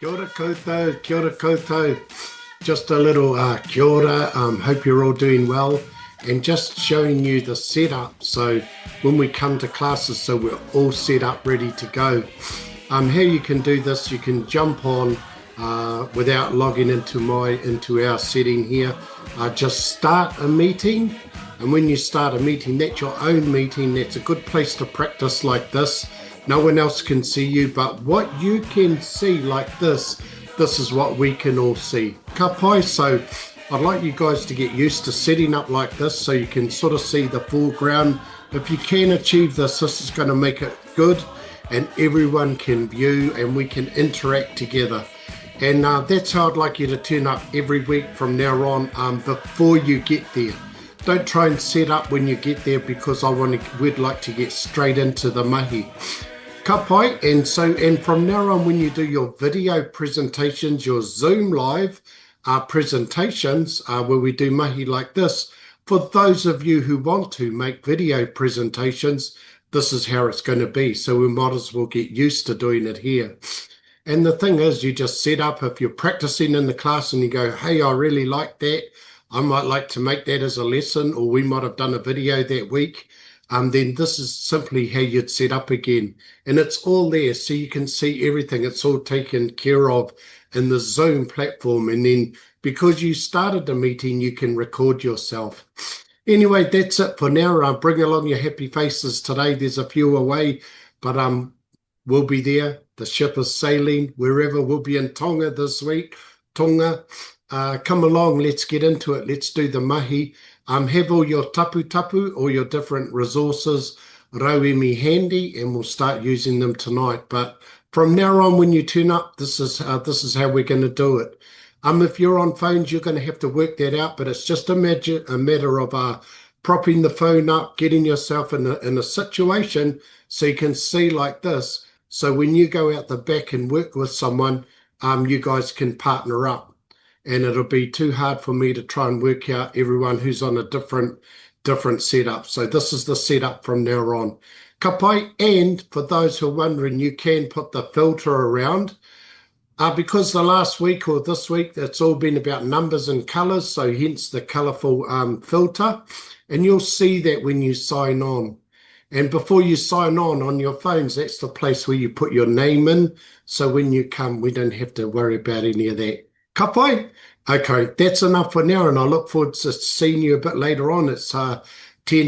Kia ora koutou, kia ora koutou. Just a little kia ora. Hope you're all doing well. And just showing you the setup. So when we come to classes, so we're all set up, ready to go. How you can do this, you can jump on without logging into our setting here. Just start a meeting. And when you start a meeting, that's your own meeting. That's a good place to practice like this. No one else can see you, but what you can see like this is what we can all see. Ka pai, so I'd like you guys to get used to setting up like this so you can sort of see the foreground. If you can achieve this, this is going to make it good and everyone can view and we can interact together. And that's how I'd like you to turn up every week from now on before you get there. Don't try and set up when you get there because we'd like to get straight into the mahi. Ka pai, and from now on when you do your video presentations, your Zoomlive presentations where we do mahi like this, for those of you who want to make video presentations, this is how it's going to be. So we might as well get used to doing it here. And the thing is, you just set up, if you're practicing in the class and you go, hey, I really like that, I might like to make that as a lesson, or we might have done a video that week. Then this is simply how you'd set up again. And it's all there so you can see everything. It's all taken care of in the Zoom platform. And then because you started the meeting, you can record yourself. Anyway, that's it for now. Bring along your happy faces today. There's a few away, but we'll be there. The ship is sailing wherever. We'll be in Tonga this week. Tonga. Come along, let's get into it. Let's do the mahi. Have all your tapu, all your different resources, rauemi handy, and we'll start using them tonight. But from now on, when you turn up, this is how we're going to do it. If you're on phones, you're going to have to work that out, but it's just a matter of propping the phone up, getting yourself in a situation so you can see like this. So when you go out the back and work with someone, you guys can partner up. And it'll be too hard for me to try and work out everyone who's on a different setup. So this is the setup from now on. Ka pai, and for those who are wondering, you can put the filter around. Because the last week or this week, it's all been about numbers and colours, so hence the colourful filter. And you'll see that when you sign on. And before you sign on your phones, that's the place where you put your name in. So when you come, we don't have to worry about any of that. Ka pai? Okay, that's enough for now, and I look forward to seeing you a bit later on. It's 10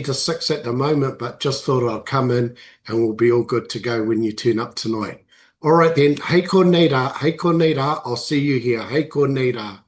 to 6 at the moment, but just thought I'd come in and we'll be all good to go when you turn up tonight. All right then, hei ko nei rā, I'll see you here. Hei ko nei rā.